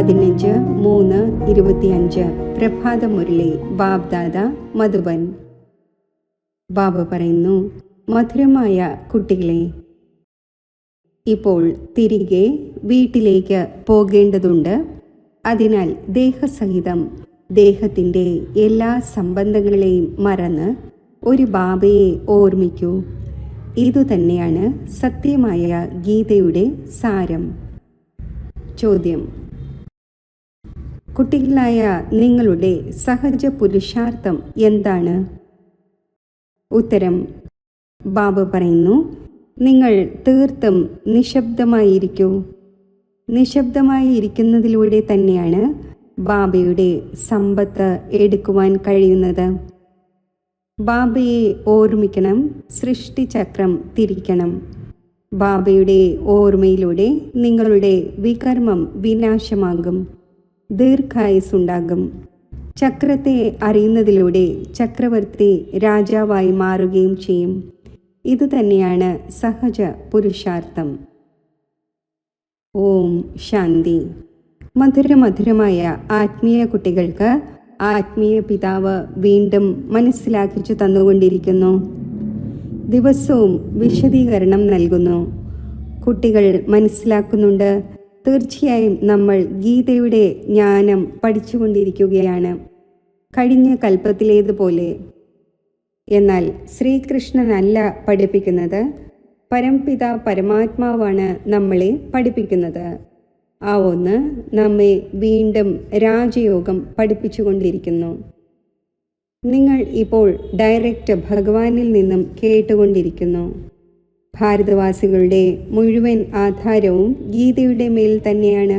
15/3/25 പ്രഭാത മുരളി ബാബ്ദാദ മധുബൻ. ബാബ പറയുന്നു, മധുരമായ കുട്ടികളെ, ഇപ്പോൾ തിരികെ വീട്ടിലേക്ക് പോകേണ്ടതുണ്ട്. അതിനാൽ ദേഹസഹിതം ദേഹത്തിൻ്റെ എല്ലാ സംബന്ധങ്ങളെയും മറന്ന് ഒരു ബാബയെ ഓർമ്മിക്കൂ. ഇതുതന്നെയാണ് സത്യമായ ഗീതയുടെ സാരം. ചോദ്യം: കുട്ടികളായ നിങ്ങളുടെ സഹജ പുരുഷാർത്ഥം എന്താണ്? ഉത്തരം: ബാബ പറയുന്നു, നിങ്ങൾ തീർത്തും നിശബ്ദമായിരിക്കൂ. നിശബ്ദമായി ഇരിക്കുന്നതിലൂടെ തന്നെയാണ് ബാബയുടെ സമ്പത്ത് എടുക്കുവാൻ കഴിയുന്നത്. ബാബയെ ഓർമ്മിക്കണം, സൃഷ്ടിചക്രം തിരിക്കണം. ബാബയുടെ ഓർമ്മയിലൂടെ നിങ്ങളുടെ വികർമ്മം വിനാശമാകും, ദീർഘായുസ്സുണ്ടാകും. ചക്രത്തെ അറിയുന്നതിലൂടെ ചക്രവർത്തി രാജാവായി മാറുകയും ചെയ്യും. ഇതുതന്നെയാണ് സഹജ പുരുഷാർത്ഥം. ഓം ശാന്തി. മധുരമധുരമായ ആത്മീയ കുട്ടികൾക്ക് ആത്മീയ പിതാവ് വീണ്ടും മനസ്സിലാക്കിച്ചു തന്നുകൊണ്ടിരിക്കുന്നു. ദിവസവും വിശദീകരണം നൽകുന്നു. കുട്ടികൾ മനസ്സിലാക്കുന്നുണ്ട്. തീർച്ചയായും നമ്മൾ ഗീതയുടെ ജ്ഞാനം പഠിച്ചുകൊണ്ടിരിക്കുകയാണ്, കഴിഞ്ഞ കൽപ്പത്തിലേതുപോലെ. എന്നാൽ ശ്രീകൃഷ്ണനല്ല പഠിപ്പിക്കുന്നത്, പരംപിത പരമാത്മാവാണ് നമ്മളെ പഠിപ്പിക്കുന്നത്. ആ ഒന്ന് നമ്മെ വീണ്ടും രാജയോഗം പഠിപ്പിച്ചുകൊണ്ടിരിക്കുന്നു. നിങ്ങൾ ഇപ്പോൾ ഡയറക്റ്റ് ഭഗവാനിൽ നിന്നും കേട്ടുകൊണ്ടിരിക്കുന്നു. ഭാരതവാസികളുടെ മുഴുവൻ ആധാരവും ഗീതയുടെ മേൽ തന്നെയാണ്.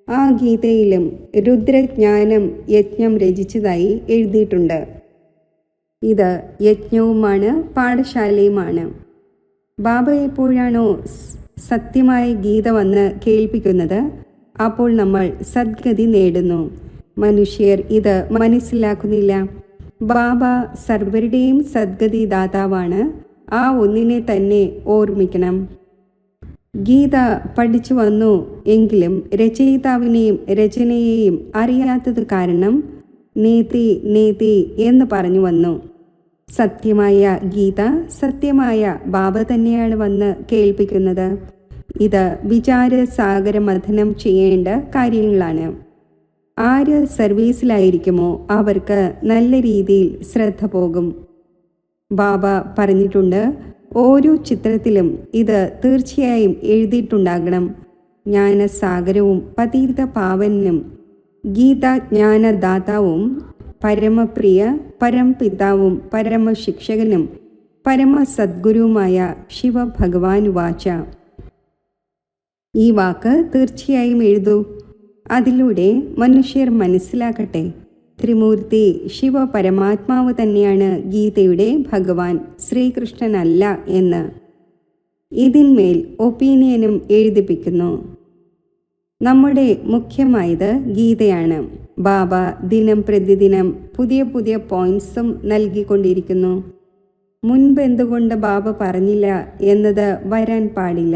ആ ഗീതയിലും രുദ്രജ്ഞാനം യജ്ഞം രചിച്ചതായി എഴുതിയിട്ടുണ്ട്. ഇത് യജ്ഞവുമാണ്, പാഠശാലയുമാണ്. ബാബ എപ്പോഴാണോ സത്യമായ ഗീത വന്ന് കേൾപ്പിക്കുന്നത്, അപ്പോൾ നമ്മൾ സദ്ഗതി നേടുന്നു. മനുഷ്യർ ഇത് മനസ്സിലാക്കുന്നില്ല. ബാബ സർവരുടെയും സദ്ഗതി ദാതാവാണ്. ആ ഒന്നിനെ തന്നെ ഓർമ്മിക്കണം. ഗീത പഠിച്ചു വന്നു എങ്കിലും രചയിതാവിനെയും രചനയെയും അറിയാത്തത് കാരണം നേതി നേതി എന്ന് പറഞ്ഞു വന്നു. സത്യമായ ഗീത, സത്യമായ ബാബ തന്നെയാണ് വന്ന് കേൾപ്പിക്കുന്നത്. ഇത് വിചാരസാഗര മഥനം ചെയ്യേണ്ട കാര്യങ്ങളാണ്. ആര് സർവീസിലായിരിക്കുമോ അവർക്ക് നല്ല രീതിയിൽ ശ്രദ്ധ പോകും. ബാബ പറഞ്ഞിട്ടുണ്ട്, ഓരോ ചിത്രത്തിലും ഇത് തീർച്ചയായും എഴുതിയിട്ടുണ്ടാകണം. ജ്ഞാനസാഗരവും പതീത പാവനും ഗീതാജ്ഞാനദാതാവും പരമപ്രിയ പരംപിതാവും പരമശിക്ഷകനും പരമസദ്ഗുരുവുമായ ശിവഭഗവാനുവാച. ഈ വാക്ക് തീർച്ചയായും എഴുതൂ. അതിലൂടെ മനുഷ്യർ മനസ്സിലാക്കട്ടെ, ത്രിമൂർത്തി ശിവ പരമാത്മാവ് തന്നെയാണ് ഗീതയുടെ ഭഗവാൻ, ശ്രീകൃഷ്ണനല്ല എന്ന്. ഇതിന്മേൽ ഒപ്പീനിയനും എഴുതിപ്പിക്കുന്നു. നമ്മുടെ മുഖ്യമായത് ഗീതയാണ്. ബാബ ദിനം പ്രതിദിനം പുതിയ പുതിയ പോയിന്റ്സും നൽകിക്കൊണ്ടിരിക്കുന്നു. മുൻപ് എന്തുകൊണ്ട് ബാബ പറഞ്ഞില്ല എന്നത് വരാൻ പാടില്ല.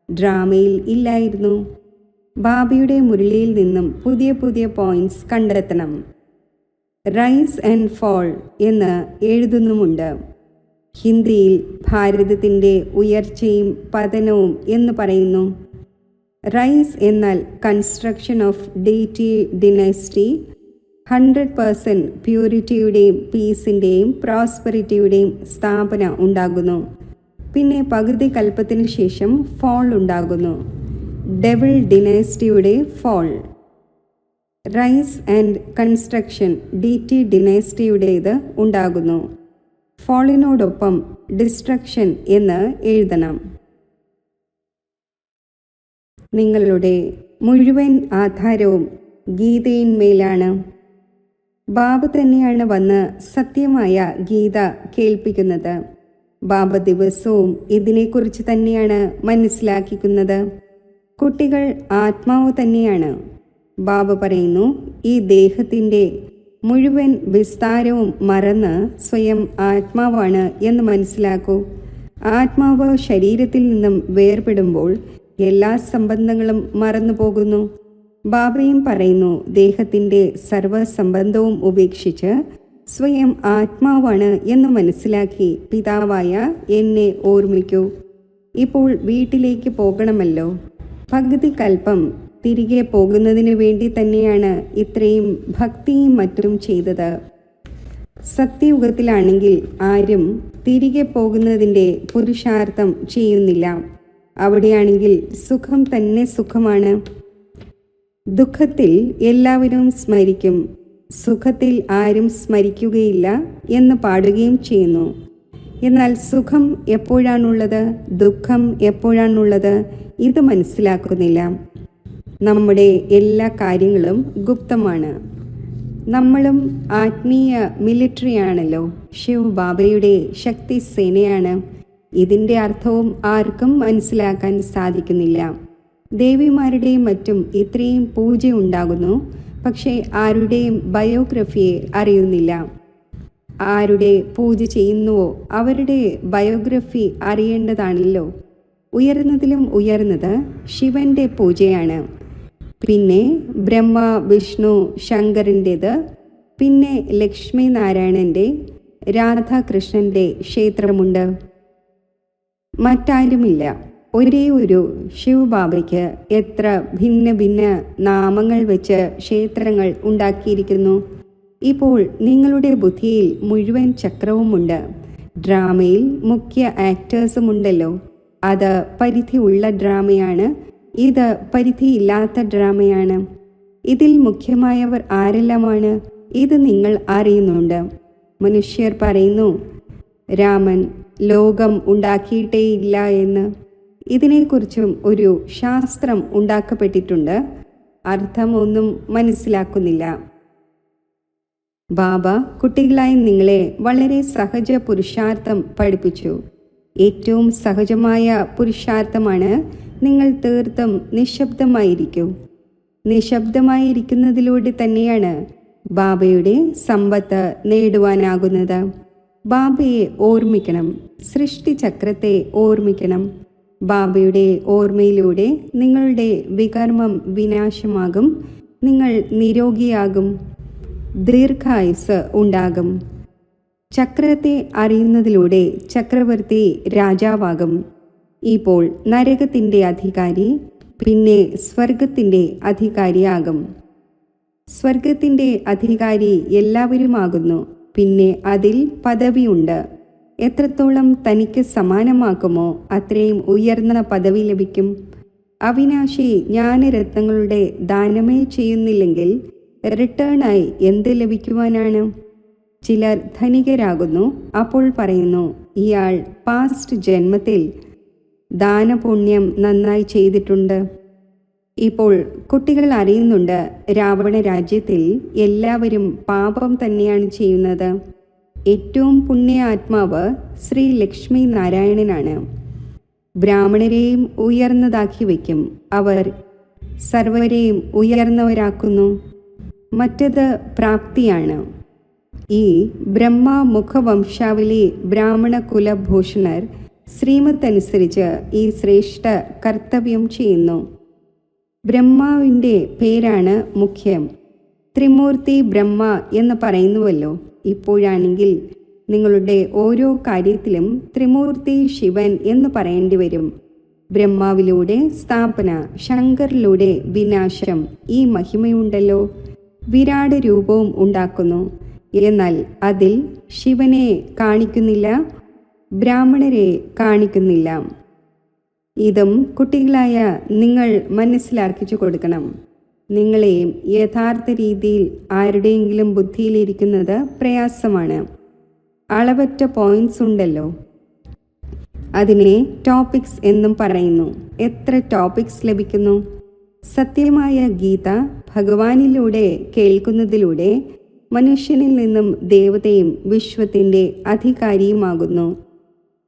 ഡ്രാമയിൽ ഇല്ലായിരുന്നു. ബാബയുടെ മുരളിയിൽ നിന്നും പുതിയ പുതിയ പോയിന്റ്സ് കണ്ടെത്തണം. റൈസ് ആൻഡ് ഫോൾ എന്ന് എഴുതുന്നുമുണ്ട്. ഹിന്ദിയിൽ ഭാരതത്തിൻ്റെ ഉയർച്ചയും പതനവും എന്ന് പറയുന്നു. റൈസ് എന്നാൽ കൺസ്ട്രക്ഷൻ ഓഫ് ഡെയ്റ്റി ഡിനസ്റ്റി, 100% പ്യൂരിറ്റിയുടെയും പീസിൻ്റെയും പ്രോസ്പെറിറ്റിയുടെയും സ്ഥാപന ഉണ്ടാകുന്നു. പിന്നെ പകുതി കൽപ്പത്തിന് ശേഷം ഫോൾ ഉണ്ടാകുന്നു, ഡെവിൾ ഡിനസ്റ്റിയുടെ fall. Rise and construction deity ഡിനസ്റ്റിയുടേത് ഉണ്ടാകുന്നു. ഫോളിനോടൊപ്പം ഡിസ്ട്രക്ഷൻ എന്ന് എഴുതണം. നിങ്ങളുടെ മുഴുവൻ ആധാരവും ഗീതയിന്മേലാണ്. ബാബ തന്നെയാണ് വന്ന് സത്യമായ ഗീത കേൾപ്പിക്കുന്നത്. ബാബ ദിവസവും ഇതിനെക്കുറിച്ച് തന്നെയാണ് മനസ്സിലാക്കിക്കുന്നത്. കുട്ടികൾ ആത്മാവ് തന്നെയാണ്. ബാബ പറയുന്നു, ഈ ദേഹത്തിൻ്റെ മുഴുവൻ വിസ്താരവും മറന്ന് സ്വയം ആത്മാവാണ് എന്ന് മനസ്സിലാക്കൂ. ആത്മാവ് ശരീരത്തിൽ നിന്നും വേർപെടുമ്പോൾ എല്ലാ സംബന്ധങ്ങളും മറന്നു പോകുന്നു. ബാബയും പറയുന്നു, ദേഹത്തിൻ്റെ സർവസംബന്ധവും ഉപേക്ഷിച്ച് സ്വയം ആത്മാവാണ് എന്ന് മനസ്സിലാക്കി പിതാവായ എന്നെ ഓർമ്മിക്കൂ. ഇപ്പോൾ വീട്ടിലേക്ക് പോകണമല്ലോ. പകുതി കൽപ്പം തിരികെ പോകുന്നതിന് വേണ്ടി തന്നെയാണ് ഇത്രയും ഭക്തിയും മറ്റും ചെയ്തത്. സത്യയുഗത്തിലാണെങ്കിൽ ആരും തിരികെ പോകുന്നതിൻ്റെ പുരുഷാർത്ഥം ചെയ്യുന്നില്ല. അവിടെയാണെങ്കിൽ സുഖം തന്നെ സുഖമാണ്. ദുഃഖത്തിൽ എല്ലാവരും സ്മരിക്കും, സുഖത്തിൽ ആരും സ്മരിക്കുകയില്ല എന്ന് പാടുകയും ചെയ്യുന്നു. എന്നാൽ സുഖം എപ്പോഴാണുള്ളത്, ദുഃഖം എപ്പോഴാണുള്ളത്, ഇത് മനസ്സിലാക്കുന്നില്ല. നമ്മുടെ എല്ലാ കാര്യങ്ങളും ഗുപ്തമാണ്. നമ്മളും ആത്മീയ മിലിറ്ററിയാണല്ലോ, ശിവ് ബാബയുടെ ശക്തി സേനയാണ്. ഇതിൻ്റെ അർത്ഥവും ആർക്കും മനസ്സിലാക്കാൻ സാധിക്കുന്നില്ല. ദേവിമാരുടെയും മറ്റും ഇത്രയും പൂജ ഉണ്ടാകുന്നു, പക്ഷേ ആരുടെയും ബയോഗ്രഫിയെ അറിയുന്നില്ല. ആരുടെ പൂജ ചെയ്യുന്നുവോ അവരുടെ ബയോഗ്രഫി അറിയേണ്ടതാണല്ലോ. ഉയർന്നതിലും ഉയർന്നത് ശിവന്റെ പൂജയാണ്. പിന്നെ ബ്രഹ്മ, വിഷ്ണു, ശങ്കരൻ്റേത്, പിന്നെ ലക്ഷ്മി നാരായണൻ്റെ, രാധാകൃഷ്ണൻ്റെ ക്ഷേത്രമുണ്ട്. മറ്റാരുമില്ല. ഒരേ ഒരു ശിവബാബയ്ക്ക് എത്ര ഭിന്ന ഭിന്ന നാമങ്ങൾ വെച്ച് ക്ഷേത്രങ്ങൾ ഉണ്ടാക്കിയിരിക്കുന്നു. ഇപ്പോൾ നിങ്ങളുടെ ബുദ്ധിയിൽ മുഴുവൻ ചക്രവുമുണ്ട്. ഡ്രാമയിൽ മുഖ്യ ആക്ടേഴ്സുമുണ്ടല്ലോ. അത് പരിധിയുള്ള ഡ്രാമയാണ്, ഇത് പരിധിയില്ലാത്ത ഡ്രാമയാണ്. ഇതിൽ മുഖ്യമായവർ ആരെല്ലാമാണ്, ഇത് നിങ്ങൾ അറിയുന്നുണ്ട്. മനുഷ്യർ പറയുന്നു രാമൻ ലോകം ഉണ്ടാക്കിയിട്ടേയില്ല എന്ന്. ഇതിനെക്കുറിച്ചും ഒരു ശാസ്ത്രം ഉണ്ടാക്കപ്പെട്ടിട്ടുണ്ട്. അർത്ഥമൊന്നും മനസ്സിലാക്കുന്നില്ല. ബാബ കുട്ടികളായി നിങ്ങളെ വളരെ സഹജ പുരുഷാർത്ഥം പഠിപ്പിച്ചു. ഏറ്റവും സഹജമായ പുരുഷാർത്ഥമാണ് നിങ്ങൾ തീർത്തും നിശബ്ദമായിരിക്കൂ. നിശബ്ദമായിരിക്കുന്നതിലൂടെ തന്നെയാണ് ബാബയുടെ സമ്പത്ത് നേടുവാനാകുന്നത്. ബാബയെ ഓർമ്മിക്കണം, സൃഷ്ടിചക്രത്തെ ഓർമ്മിക്കണം. ബാബയുടെ ഓർമ്മയിലൂടെ നിങ്ങളുടെ വികർമ്മം വിനാശമാകും, നിങ്ങൾ നിരോഗിയാകും, ദീർഘായുസ് ഉണ്ടാകും. ചക്രത്തെ അറിയുന്നതിലൂടെ ചക്രവർത്തി രാജാവാകും. ഇപ്പോൾ നരകത്തിൻ്റെ അധികാരി, പിന്നെ സ്വർഗത്തിൻ്റെ അധികാരിയാകും. സ്വർഗത്തിൻ്റെ അധികാരി എല്ലാവരുമാകുന്നു. പിന്നെ അതിൽ പദവിയുണ്ട്. എത്രത്തോളം തനിക്ക് സമാനമാക്കുമോ അത്രയും ഉയർന്ന പദവി ലഭിക്കും. അവിനാശി ജ്ഞാനരത്നങ്ങളുടെ ദാനമേ ചെയ്യുന്നില്ലെങ്കിൽ റിട്ടേണായി എന്ത് ലഭിക്കുവാനാണ്? ചിലർ ധനികരാകുന്നു. അപ്പോൾ പറയുന്നു, ഇയാൾ പാസ്റ്റ് ജന്മത്തിൽ ദാനപുണ്യം നന്നായി ചെയ്തിട്ടുണ്ട്. ഇപ്പോൾ കുട്ടികൾ അറിയുന്നുണ്ട്, രാവണ രാജ്യത്തിൽ എല്ലാവരും പാപം തന്നെയാണ് ചെയ്യുന്നത്. ഏറ്റവും പുണ്യ ആത്മാവ് ശ്രീ ലക്ഷ്മി നാരായണനാണ്. ബ്രാഹ്മണരെയും ഉയർന്നതാക്കി വയ്ക്കും. അവർ സർവരെയും ഉയർന്നവരാക്കുന്നു. മറ്റത് പ്രാപ്തിയാണ്. ഈ ബ്രഹ്മമുഖവംശാവലി ബ്രാഹ്മണ കുലഭൂഷണർ ശ്രീമത്തനുസരിച്ച് ഈ ശ്രേഷ്ഠ കർത്തവ്യം ചെയ്യുന്നു. ബ്രഹ്മാവിൻ്റെ പേരാണ് മുഖ്യം. ത്രിമൂർത്തി ബ്രഹ്മ എന്ന് പറയുന്നുവല്ലോ. ഇപ്പോഴാണെങ്കിൽ നിങ്ങളുടെ ഓരോ കാര്യത്തിലും ത്രിമൂർത്തി ശിവൻ എന്ന് പറയേണ്ടി വരും. ബ്രഹ്മാവിലൂടെ സ്ഥാപന, ശങ്കറിലൂടെ വിനാശം. ഈ മഹിമയുണ്ടല്ലോ. വിരാട് രൂപവും ഉണ്ടാക്കുന്നു. എന്നാൽ അതിൽ ശിവനെ കാണിക്കുന്നില്ല, ബ്രാഹ്മണരെ കാണിക്കുന്നില്ല. ഇതും കുട്ടികളായ നിങ്ങൾ മനസ്സിലാക്കിച്ചു കൊടുക്കണം. നിങ്ങളെയും യഥാർത്ഥ രീതിയിൽ ആരുടെയെങ്കിലും ബുദ്ധിയിലിരിക്കുന്നത് പ്രയാസമാണ്. അളവറ്റ പോയിന്റ്സ് ഉണ്ടല്ലോ, അതിനെ ടോപ്പിക്സ് എന്നും പറയുന്നു. എത്ര ടോപ്പിക്സ് ലഭിക്കുന്നു? സത്യമായ ഗീത ഭഗവാനിലൂടെ കേൾക്കുന്നതിലൂടെ മനുഷ്യനിൽ നിന്നും ദേവതയും വിശ്വത്തിൻ്റെ അധികാരിയുമാകുന്നു.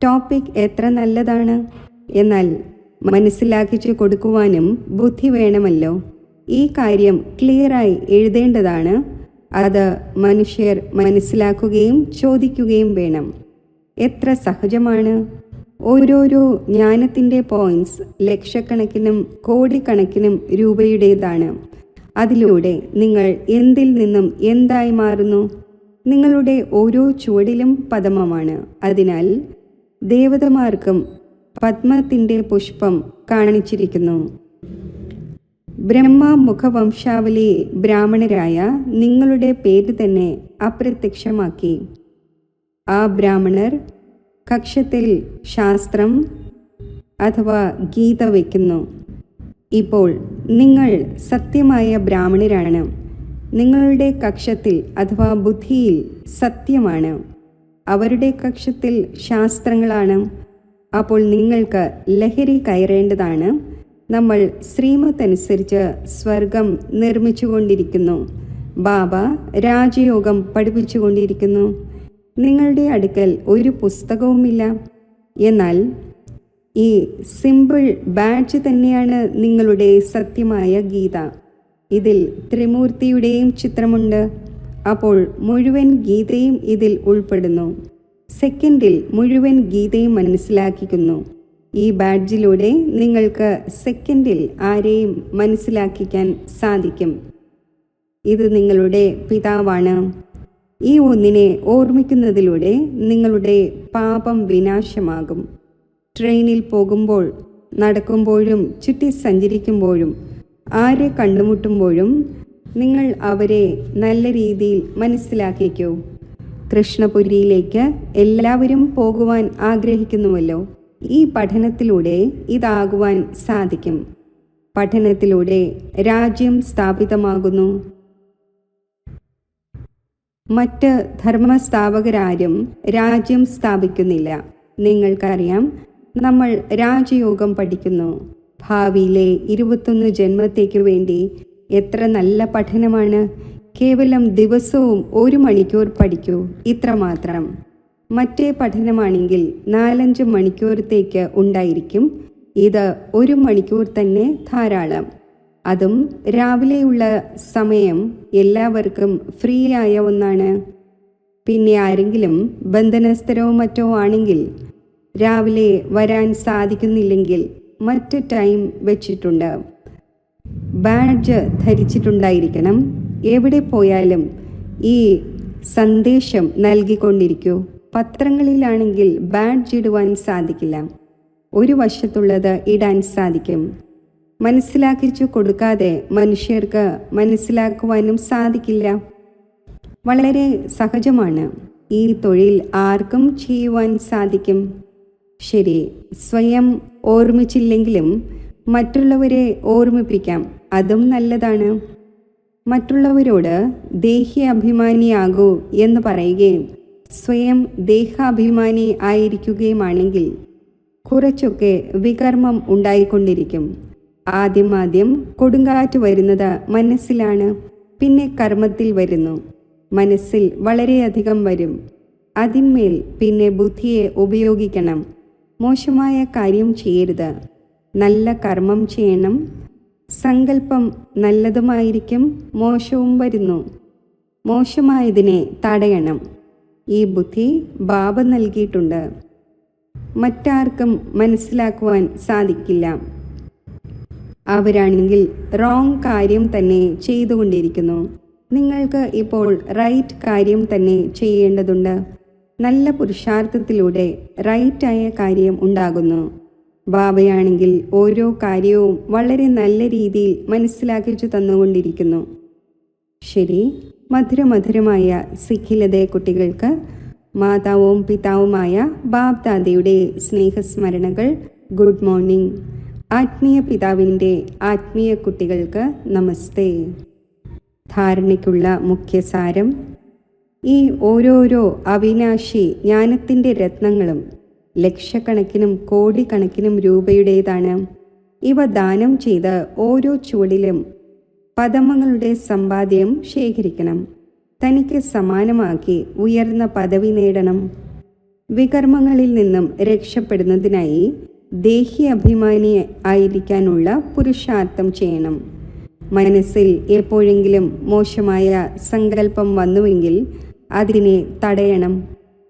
ടോപ്പിക് എത്ര നല്ലതാണ്, എന്നാൽ മനസ്സിലാക്കിച്ചു കൊടുക്കുവാനും ബുദ്ധി വേണമല്ലോ. ഈ കാര്യം ക്ലിയറായി എഴുതേണ്ടതാണ്. അത് മനുഷ്യർ മനസ്സിലാക്കുകയും ചോദിക്കുകയും വേണം. എത്ര സഹജമാണ്! ഓരോരോ ജ്ഞാനത്തിൻ്റെ പോയിന്റ്സ് ലക്ഷക്കണക്കിനും കോടിക്കണക്കിനും രൂപയുടേതാണ്. അതിലൂടെ നിങ്ങൾ എന്തിൽ നിന്നും എന്തായി മാറുന്നു? നിങ്ങളുടെ ഓരോ ചുവടിലും പദ്മമാണ്. അതിനാൽ ദേവതമാർക്കും പദ്മത്തിൻ്റെ പുഷ്പം കാണിച്ചിരിക്കുന്നു. ബ്രഹ്മ മുഖവംശാവലി ബ്രാഹ്മണരായ നിങ്ങളുടെ പേര് തന്നെ അപ്രത്യക്ഷമാക്കി. ആ ബ്രാഹ്മണർ കക്ഷത്തിൽ ശാസ്ത്രം അഥവാ ഗീത വയ്ക്കുന്നു. ഇപ്പോൾ നിങ്ങൾ സത്യമായ ബ്രാഹ്മണരാണ്. നിങ്ങളുടെ കക്ഷത്തിൽ അഥവാ ബുദ്ധിയിൽ സത്യമാണ്. അവരുടെ കക്ഷത്തിൽ ശാസ്ത്രങ്ങളാണ്. അപ്പോൾ നിങ്ങൾക്ക് ലഹരി കയറേണ്ടതാണ്. നമ്മൾ ശ്രീമത്ത് അനുസരിച്ച് സ്വർഗം നിർമ്മിച്ചുകൊണ്ടിരിക്കുന്നു. ബാബ രാജയോഗം പഠിപ്പിച്ചുകൊണ്ടിരിക്കുന്നു. നിങ്ങളുടെ അടുക്കൽ ഒരു പുസ്തകവുമില്ല. എന്നാൽ ഈ സിമ്പിൾ ബാഡ്ജ് തന്നെയാണ് നിങ്ങളുടെ സത്യമായ ഗീത. ഇതിൽ ത്രിമൂർത്തിയുടെയും ചിത്രമുണ്ട്. അപ്പോൾ മുഴുവൻ ഗീതയും ഇതിൽ ഉൾപ്പെടുന്നു. സെക്കൻഡിൽ മുഴുവൻ ഗീതയും മനസ്സിലാക്കിക്കുന്നു. ഈ ബാഡ്ജിലൂടെ നിങ്ങൾക്ക് സെക്കൻഡിൽ ആരെയും മനസ്സിലാക്കിക്കാൻ സാധിക്കും. ഇത് നിങ്ങളുടെ പിതാവാണ്. ഈ ഒന്നിനെ ഓർമ്മിക്കുന്നതിലൂടെ നിങ്ങളുടെ പാപം വിനാശമാകും. ട്രെയിനിൽ പോകുമ്പോൾ, നടക്കുമ്പോഴും, ചുറ്റി സഞ്ചരിക്കുമ്പോഴും, ആരെ കണ്ടുമുട്ടുമ്പോഴും നിങ്ങൾ അവരെ നല്ല രീതിയിൽ മനസ്സിലാക്കിക്കൂ. കൃഷ്ണപുരിയിലേക്ക് എല്ലാവരും പോകുവാൻ ആഗ്രഹിക്കുന്നുവല്ലോ. ഈ പഠനത്തിലൂടെ ഇതാകുവാൻ സാധിക്കും. പഠനത്തിലൂടെ രാജ്യം സ്ഥാപിതമാകുന്നു. മറ്റ് ധർമ്മസ്ഥാപകരാരും രാജ്യം സ്ഥാപിക്കുന്നില്ല. നിങ്ങൾക്കറിയാം, നമ്മൾ രാജയോഗം പഠിക്കുന്നു. ഭാവിയിലെ 21 ജന്മത്തേക്ക് വേണ്ടി എത്ര നല്ല പഠനമാണ്. കേവലം ദിവസവും 1 മണിക്കൂർ പഠിക്കൂ, ഇത്രമാത്രം. മറ്റേ പഠനമാണെങ്കിൽ 4-5 മണിക്കൂറത്തേക്ക് ഉണ്ടായിരിക്കും. ഇത് 1 മണിക്കൂർ തന്നെ ധാരാളം. അതും രാവിലെയുള്ള സമയം എല്ലാവർക്കും ഫ്രീ ആയ ഒന്നാണ്. പിന്നെ ആരെങ്കിലും ബന്ധനസ്ഥരോ മറ്റോ ആണെങ്കിൽ രാവിലെ വരാൻ സാധിക്കുന്നില്ലെങ്കിൽ മറ്റ് ടൈം വെച്ചിട്ടുണ്ട്. ബാഡ്ജ് ധരിച്ചിട്ടുണ്ടായിരിക്കണം. എവിടെ പോയാലും ഈ സന്ദേശം നൽകിക്കൊണ്ടിരിക്കൂ. പത്രങ്ങളിലാണെങ്കിൽ ബാഡ്ജ് ഇടുവാൻ സാധിക്കില്ല. ഒരു വശത്തുള്ളത് ഇടാൻ സാധിക്കും. മനസ്സിലാക്കിച്ചു കൊടുക്കാതെ മനുഷ്യർക്ക് മനസ്സിലാക്കുവാനും സാധിക്കില്ല. വളരെ സഹജമാണ്. ഈ തൊഴിൽ ആർക്കും ചെയ്യുവാൻ സാധിക്കും. ശരി, സ്വയം ഓർമ്മിച്ചില്ലെങ്കിലും മറ്റുള്ളവരെ ഓർമ്മിപ്പിക്കാം. അതും നല്ലതാണ്. മറ്റുള്ളവരോട് ദേഹ്യാഭിമാനിയാകൂ എന്ന് പറയുകയും സ്വയം ദേഹാഭിമാനി ആയിരിക്കുകയുമാണെങ്കിൽ കുറച്ചൊക്കെ വികർമ്മം ഉണ്ടായിക്കൊണ്ടിരിക്കും. ആദ്യം കൊടുങ്കാറ്റ് വരുന്നത് മനസ്സിലാണ്, പിന്നെ കർമ്മത്തിൽ വരുന്നു. മനസ്സിൽ വളരെയധികം വരും. അതിന്മേൽ പിന്നെ ബുദ്ധിയെ ഉപയോഗിക്കണം. മോശമായ കാര്യം ചെയ്യരുത്. നല്ല കർമ്മം ചെയ്യണം. സങ്കല്പം നല്ലതുമായിരിക്കും, മോശവും വരുന്നു. മോശമായതിനെ തടയണം. ഈ ബുദ്ധി ബാബ നൽകിയിട്ടുണ്ട്. മറ്റാർക്കും മനസ്സിലാക്കുവാൻ സാധിക്കില്ല. അവരാണെങ്കിൽ റോങ് കാര്യം തന്നെ ചെയ്തുകൊണ്ടിരിക്കുന്നു. നിങ്ങൾക്ക് ഇപ്പോൾ റൈറ്റ് കാര്യം തന്നെ ചെയ്യേണ്ടതുണ്ട്. നല്ല പുരുഷാർത്ഥത്തിലൂടെ റൈറ്റായ കാര്യം ഉണ്ടാകുന്നു. ബാബയാണെങ്കിൽ ഓരോ കാര്യവും വളരെ നല്ല രീതിയിൽ മനസ്സിലാക്കിച്ചു തന്നുകൊണ്ടിരിക്കുന്നു. ശരി, മധുരമധുരമായ സിഖിലതേ കുട്ടികൾക്ക് മാതാവും പിതാവുമായ ബാബ് ദാദയുടെ സ്നേഹസ്മരണകൾ. Good morning. ആത്മീയ പിതാവിൻ്റെ ആത്മീയ കുട്ടികൾക്ക് നമസ്തേ. ധാരണയ്ക്കുള്ള മുഖ്യസാരം: ഈ ഓരോരോ അവിനാശി ജ്ഞാനത്തിൻ്റെ രത്നങ്ങളും ലക്ഷക്കണക്കിനും കോടിക്കണക്കിനും രൂപയുടേതാണ്. ഇവ ദാനം ചെയ്ത് ഓരോ ചുവടിലും പദമങ്ങളുടെ സമ്പാദ്യം ശേഖരിക്കണം. തനിക്ക് സമാനമാക്കി ഉയർന്ന പദവി നേടണം. വികർമ്മങ്ങളിൽ നിന്നും രക്ഷപ്പെടുന്നതിനായി ദേഹി അഭിമാനി ആയിരിക്കാനുള്ള പുരുഷാർത്ഥം ചെയ്യണം. മനസ്സിൽ എപ്പോഴെങ്കിലും മോശമായ സങ്കല്പം വന്നുവെങ്കിൽ അതിനെ തടയണം.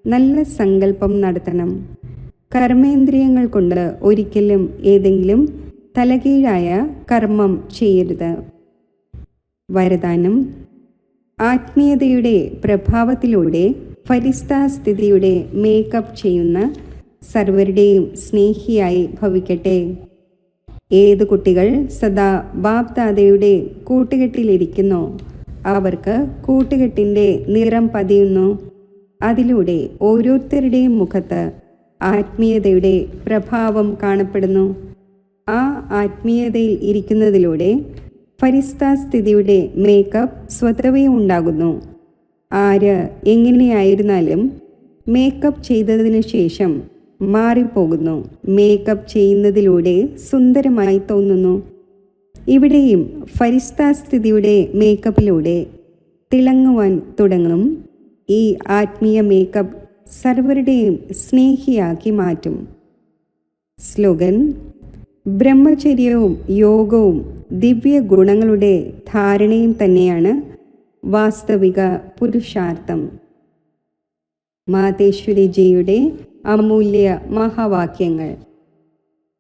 നല്ല സങ്കല്പം നടത്തണം. കർമ്മേന്ദ്രിയങ്ങൾ കൊണ്ട് ഒരിക്കലും ഏതെങ്കിലും തലകീഴായ കർമ്മം ചെയ്യരുത്. വരദാനം: ആത്മീയതയുടെ പ്രഭാവത്തിലൂടെ ഫരിസ്താസ്ഥിതിയുടെ മേക്കപ്പ് ചെയ്യുന്ന സർവരുടെയും സ്നേഹിയായി ഭവിക്കട്ടെ. ഏത് കുട്ടികൾ സദാ ബാപ്ദാദയുടെ കൂട്ടുകെട്ടിലിരിക്കുന്നോ അവർക്ക് കൂട്ടുകെട്ടിൻ്റെ നിറം പതിയുന്നു. അതിലൂടെ ഓരോരുത്തരുടെയും മുഖത്ത് ആത്മീയതയുടെ പ്രഭാവം കാണപ്പെടുന്നു. ആ ആത്മീയതയിൽ ഇരിക്കുന്നതിലൂടെ ഫരിസ്താസ്ഥിതിയുടെ മേക്കപ്പ് സ്വതവേ ഉണ്ടാകുന്നു. ആര് എങ്ങനെയായിരുന്നാലും മേക്കപ്പ് ചെയ്തതിനു ശേഷം മാറിപ്പോകുന്നു. മേക്കപ്പ് ചെയ്യുന്നതിലൂടെ സുന്ദരമായി തോന്നുന്നു. ഇവിടെയും ഫരിസ്താസ്ഥിതിയുടെ മേക്കപ്പിലൂടെ തിളങ്ങുവാൻ തുടങ്ങും. ഈ ആത്മീയ മേക്കപ്പ് സർവരുടെയും സ്നേഹിയാക്കി മാറ്റും. സ്ലോഗൻ: ബ്രഹ്മചര്യവും യോഗവും ദിവ്യ ഗുണങ്ങളുടെ ധാരണയും തന്നെയാണ് വാസ്തവിക പുരുഷാർത്ഥം. മാതേശ്വരിജിയുടെ അമൂല്യ മഹാവാക്യങ്ങൾ.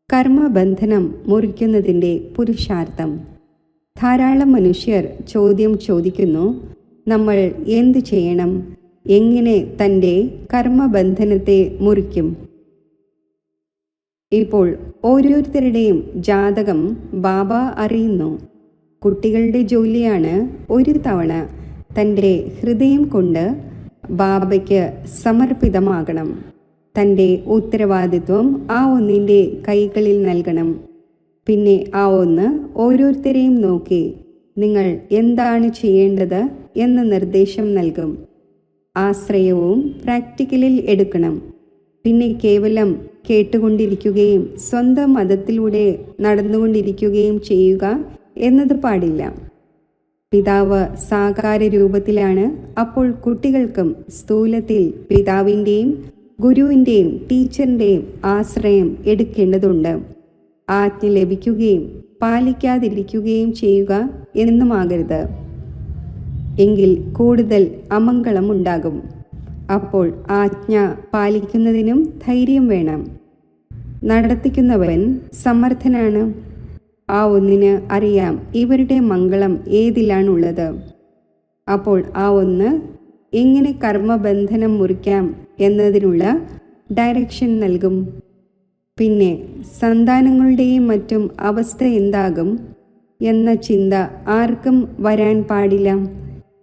കർമ്മബന്ധനം മുറിക്കുന്നതിൻ്റെ പുരുഷാർത്ഥം. ധാരാളം മനുഷ്യർ ചോദ്യം ചോദിക്കുന്നു: നമ്മൾ എന്ത് ചെയ്യണം? എങ്ങനെ തൻ്റെ കർമ്മബന്ധനത്തെ മുറിക്കും? ഇപ്പോൾ ഓരോരുത്തരുടെയും ജാതകം ബാബ അറിയുന്നു. കുട്ടികളുടെ ജോലിയാണ് ഒരു തവണ തൻ്റെ ഹൃദയം കൊണ്ട് ബാബയ്ക്ക് സമർപ്പിതമാകണം. തൻ്റെ ഉത്തരവാദിത്വം ആ ഒന്നിൻ്റെ കൈകളിൽ നൽകണം. പിന്നെ ആ ഒന്ന് ഓരോരുത്തരെയും നോക്കി നിങ്ങൾ എന്താണ് ചെയ്യേണ്ടത് എന്ന നിർദ്ദേശം നൽകും. ആശ്രയവും പ്രാക്ടിക്കലിൽ എടുക്കണം. പിന്നെ കേവലം കേട്ടുകൊണ്ടിരിക്കുകയും സ്വന്തം മതത്തിലൂടെ നടന്നുകൊണ്ടിരിക്കുകയും ചെയ്യുക എന്നത് പാടില്ല. പിതാവ് സാകാര രൂപത്തിലാണ്. അപ്പോൾ കുട്ടികൾക്കും സ്ഥൂലത്തിൽ പിതാവിൻ്റെയും ഗുരുവിൻ്റെയും ടീച്ചറിൻ്റെയും ആശ്രയം എടുക്കേണ്ടതുണ്ട്. ആജ്ഞ ലഭിക്കുകയും പാലിക്കാതിരിക്കുകയും ചെയ്യുക എന്നുമാകരുത്. എങ്കിൽ കൂടുതൽ അമംഗളം ഉണ്ടാകും. അപ്പോൾ ആജ്ഞ പാലിക്കുന്നതിനും ധൈര്യം വേണം. നടത്തിക്കുന്നവൻ സമർത്ഥനാണ്. ആ ഒന്നിന് അറിയാം ഇവരുടെ മംഗളം ഏതിലാണുള്ളത്. അപ്പോൾ ആ ഒന്ന് എങ്ങനെ കർമ്മബന്ധനം മുറിക്കാം എന്നതിനുള്ള ഡയറക്ഷൻ നൽകും. പിന്നെ സന്താനങ്ങളുടെയും മറ്റും അവസ്ഥ എന്താകും എന്ന ചിന്ത ആർക്കും വരാൻ പാടില്ല.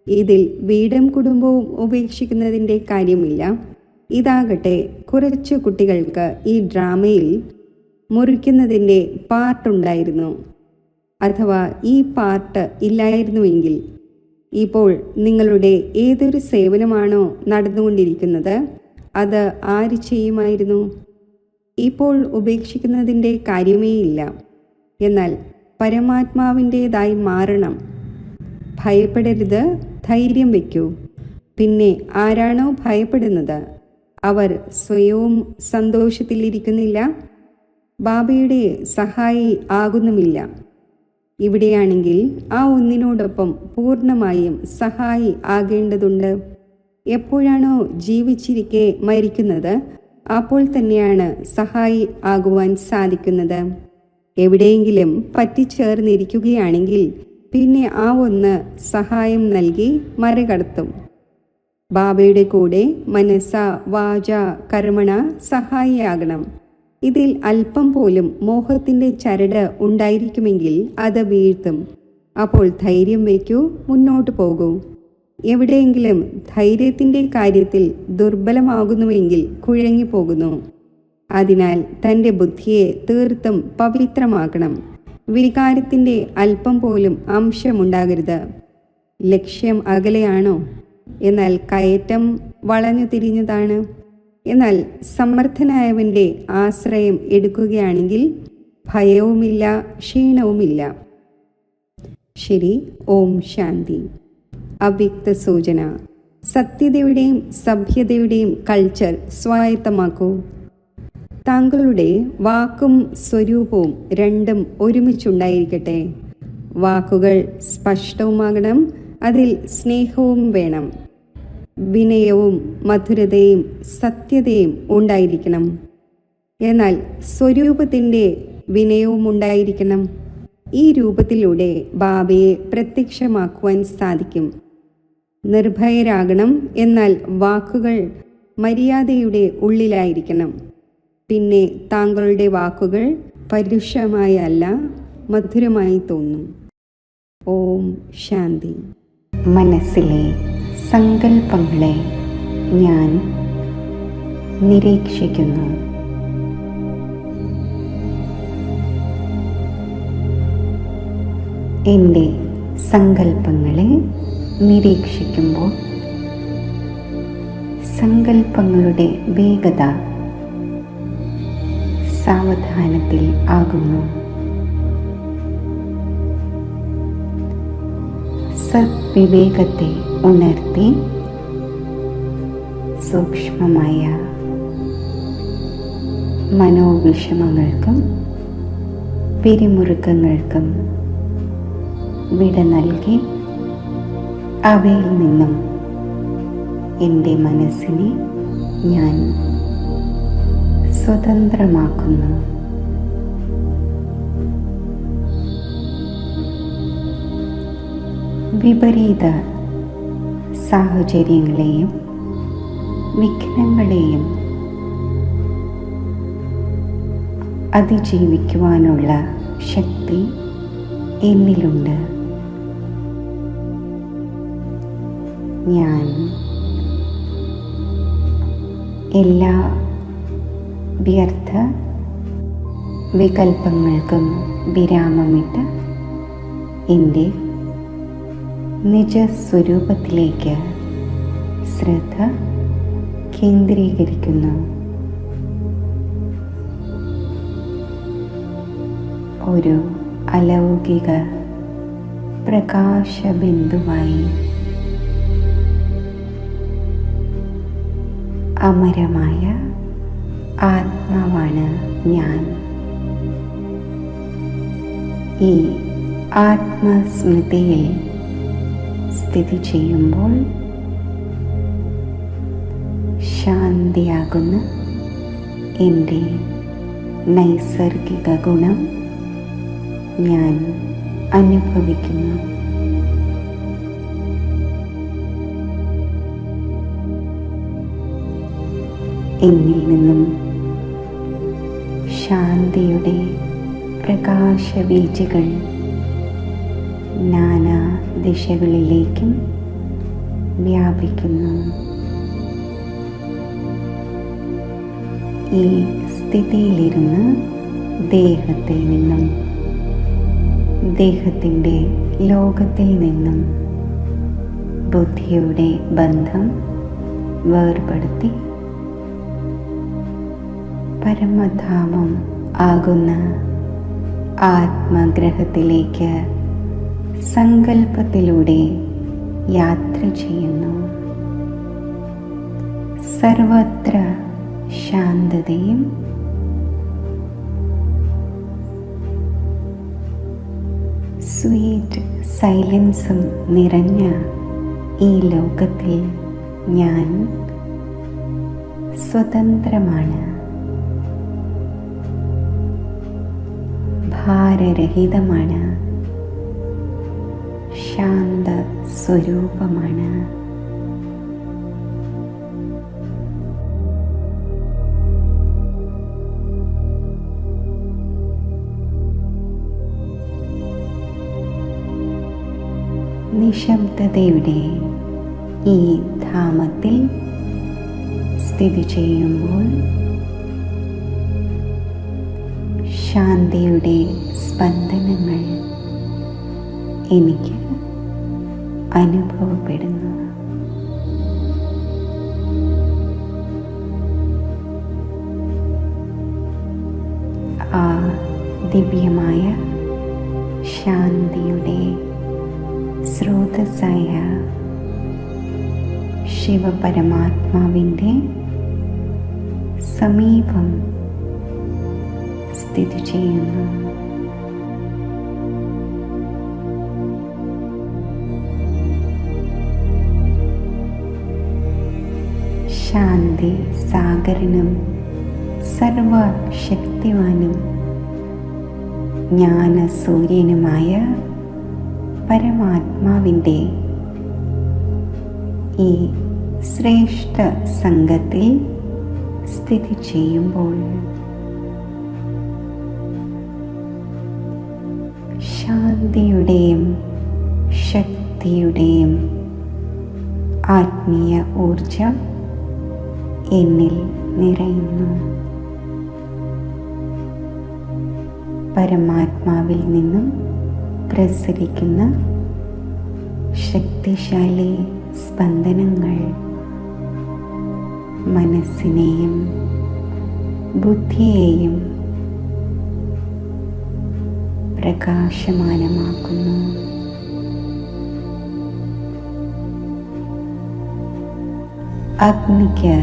ഇതിൽ വീടും കുടുംബവും ഉപേക്ഷിക്കുന്നതിൻ്റെ കാര്യമില്ല. ഇതാകട്ടെ കുറച്ച് കുട്ടികൾക്ക് ഈ ഡ്രാമയിൽ മുറിക്കുന്നതിൻ്റെ പാർട്ടുണ്ടായിരുന്നു. അഥവാ ഈ പാർട്ട് ഇല്ലായിരുന്നുവെങ്കിൽ ഇപ്പോൾ നിങ്ങളുടെ ഏതൊരു സേവനമാണോ നടന്നുകൊണ്ടിരിക്കുന്നത് അത് ആര് ചെയ്യുമായിരുന്നു? ഇപ്പോൾ ഉപേക്ഷിക്കുന്നതിൻ്റെ കാര്യമേ ഇല്ല. എന്നാൽ പരമാത്മാവിൻ്റേതായി മാറണം. ഭയപ്പെടരുത്, ധൈര്യം വയ്ക്കൂ. പിന്നെ ആരാണോ ഭയപ്പെടുന്നത് അവർ സ്വയവും സന്തോഷത്തിലിരിക്കുന്നില്ല, ബാബയുടെ സഹായി ആകുന്നുമില്ല. ഇവിടെയാണെങ്കിൽ ആ ഒന്നിനോടൊപ്പം പൂർണ്ണമായും സഹായി ആകേണ്ടതുണ്ട്. എപ്പോഴാണോ ജീവിച്ചിരിക്കെ മരിക്കുന്നത് അപ്പോൾ തന്നെയാണ് സഹായി ആകുവാൻ സാധിക്കുന്നത്. എവിടെയെങ്കിലും പറ്റിച്ചേർന്നിരിക്കുകയാണെങ്കിൽ പിന്നെ ആ ഒന്ന് സഹായം നൽകി മറികടത്തും. ബാബയുടെ കൂടെ മനസ്സ വാച കർമ്മണ സഹായിയാകണം. ഇതിൽ അല്പം പോലും മോഹത്തിൻ്റെ ചരട് ഉണ്ടായിരിക്കുമെങ്കിൽ അത് വീഴ്ത്തും. അപ്പോൾ ധൈര്യം വയ്ക്കൂ, മുന്നോട്ട് പോകൂ. എവിടെയെങ്കിലും ധൈര്യത്തിൻ്റെ കാര്യത്തിൽ ദുർബലമാകുന്നുവെങ്കിൽ കുഴങ്ങിപ്പോകുന്നു. അതിനാൽ തൻ്റെ ബുദ്ധിയെ തീർത്തും പവിത്രമാക്കണം. വികാരത്തിൻ്റെ അല്പം പോലും അംശമുണ്ടാകരുത്. ലക്ഷ്യം അകലെയാണോ? എന്നാൽ കയറ്റം വളഞ്ഞു തിരിഞ്ഞതാണ്. എന്നാൽ സമർത്ഥനായവൻ്റെ ആശ്രയം എടുക്കുകയാണെങ്കിൽ ഭയവുമില്ല, ക്ഷീണവുമില്ല. ശരി. ഓം ശാന്തി. അവ്യക്ത സൂചന. സത്യതയുടെയും സഭ്യതയുടെയും കൾച്ചർ സ്വായത്തമാക്കൂ. താങ്കളുടെ വാക്കും സ്വരൂപവും രണ്ടും ഒരുമിച്ചുണ്ടായിരിക്കട്ടെ. വാക്കുകൾ സ്പഷ്ടവുമാകണം, അതിൽ സ്നേഹവും വേണം. വിനയവും മധുരതയും സത്യതയും ഉണ്ടായിരിക്കണം. എന്നാൽ സ്വരൂപത്തിൻ്റെ വിനയവും ഉണ്ടായിരിക്കണം. ഈ രൂപത്തിലൂടെ ബാബയെ പ്രത്യക്ഷമാക്കുവാൻ സാധിക്കും. നിർഭയരാകണം, എന്നാൽ വാക്കുകൾ മര്യാദയുടെ ഉള്ളിലായിരിക്കണം. പിന്നെ താങ്കളുടെ വാക്കുകൾ പരുഷമായി അല്ല, മധുരമായി തോന്നും. ഓം ശാന്തി. മനസ്സിലെ സങ്കല്പങ്ങളെ ഞാൻ നിരീക്ഷിക്കുന്നു. എൻ്റെ സങ്കല്പങ്ങളെ നിരീക്ഷിക്കുമ്പോൾ സങ്കല്പങ്ങളുടെ വേഗത സാവധാനത്തിൽ ആകുന്നു. സദ്വിവേകത്തെ ഉണർത്തി സൂക്ഷ്മമായ മനോവിഷമങ്ങൾക്കും പിരിമുറുക്കങ്ങൾക്കും വിട നൽകി അവയിൽ നിന്നും എൻ്റെ മനസ്സിനെ ഞാൻ സ്വതന്ത്രമാക്കുന്നു. വിപരീത സാഹചര്യങ്ങളെയും വിഘ്നങ്ങളെയും അതിജീവിക്കുവാനുള്ള ശക്തി എന്നിലുണ്ട്. ഞാൻ എല്ലാ വ്യർത്ഥ വികൽപ്പങ്ങൾക്കും വിരാമമിട്ട് എൻ്റെ നിജസ്വരൂപത്തിലേക്ക് ശ്രദ്ധ കേന്ദ്രീകരിക്കുന്നു. ഒരു അലൗകിക പ്രകാശബിന്ദുവായി അമരമായ ആത്മാവാണ് ഞാൻ. ഈ ആത്മസ്മൃതിയിൽ സ്ഥിതി ചെയ്യുമ്പോൾ ശാന്തിയാകുന്ന എൻ്റെ നൈസർഗിക ഗുണം ഞാൻ അനുഭവിക്കുന്നു. എന്നിൽ നിന്നും ശാന്തിയുടെ പ്രകാശവീചികൾ നാനാ ദിശകളിലേക്കും വ്യാപിക്കുന്നു. ഈ സ്ഥിതിയിലിരുന്ന് ദേഹത്തിൽ നിന്നും ദേഹത്തിൻ്റെ ലോകത്തിൽ നിന്നും ബുദ്ധിയുടെ ബന്ധം വേർപെടുത്തി പരമധാമം ആകുന്ന ആത്മഗ്രഹത്തിലേക്ക് സങ്കല്പത്തിലൂടെ യാത്ര ചെയ്യുന്നു. സർവത്ര ശാന്തതയും സ്വീറ്റ് സൈലൻസും നിറഞ്ഞ ഈ ലോകത്തിൽ ഞാൻ സ്വതന്ത്രമാണ്. ഭാരരഹിതമാണ്. ശാന്ത സ്വരൂപമാണ്. നിശബ്ദതയുടെ ഈ ധാമത്തിൽ സ്ഥിതി ചെയ്യുമ്പോൾ ശാന്തിയുടെ സ്പന്ദനങ്ങൾ എനിക്ക് അനുഭവപ്പെടുന്നു. ആ ദിവ്യമായ ശാന്തിയുടെ സ്രോതസ്സായ ശിവപരമാത്മാവിൻ്റെ സമീപം സ്ഥിതി ചെയ്യുന്നു. ശാന്തി സാഗരനും സർവശക്തിവാനും ജ്ഞാനസൂര്യനുമായ പരമാത്മാവിൻ്റെ ഈ ശ്രേഷ്ഠ സംഘത്തിൽ സ്ഥിതി ചെയ്യുമ്പോൾ ശാന്തിയുടെയും ശക്തിയുടെയും ആത്മീയ ഊർജം എന്നിൽ നിറയുന്നു. പരമാത്മാവിൽ നിന്നും പ്രസരിക്കുന്ന ശക്തിശാലി സ്പന്ദനങ്ങൾ മനസ്സിനെയും ബുദ്ധിയെയും പ്രകാശമാനമാക്കുന്നു. അഗ്നിക്ക്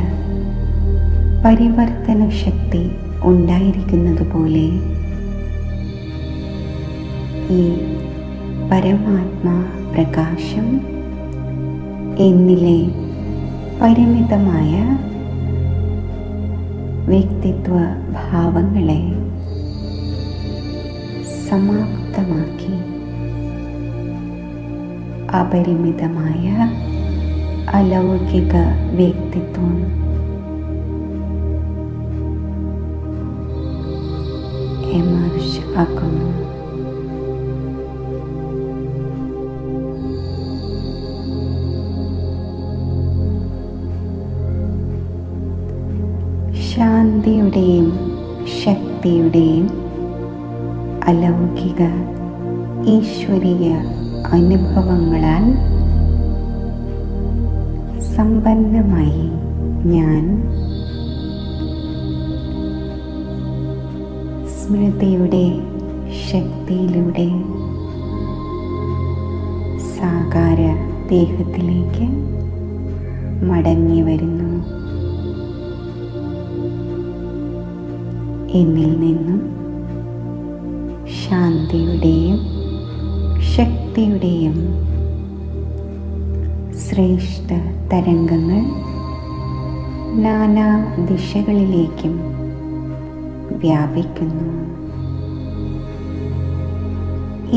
പരിവർത്തന ശക്തി ഉണ്ടായിരിക്കുന്നതുപോലെ ഈ പരമാത്മാ പ്രകാശം എന്നിലെ പരിമിതമായ വ്യക്തിത്വ ഭാവങ്ങളെ സമാപ്തമാക്കി അപരിമിതമായ അലൗകിക വ്യക്തിത്വം എമർജ് ആക്കുന്നു. ശാന്തിയുടെയും ശക്തിയുടെയും അലൗകിക ഈശ്വരീയ അനുഭവങ്ങളാൽ സമ്പന്നമായി ഞാൻ സ്മൃതിയുടെ ശക്തിയിലൂടെ സാകാര ദേഹത്തിലേക്ക് മടങ്ങി വരുന്നു. എന്നിൽ നിന്നും ശാന്തിയുടെയും ശക്തിയുടെയും ശ്രേഷ്ഠ തരംഗങ്ങൾ നാനാ ദിശകളിലേക്കും വ്യാപിക്കുന്നു.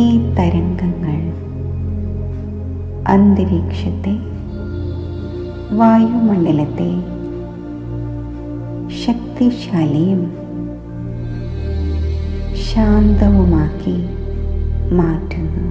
ഈ തരംഗങ്ങൾ അന്തരീക്ഷത്തെ, വായുമണ്ഡലത്തെ ശക്തിശാലിയും ശാന്തവുമാക്കി മാറ്റുന്നു.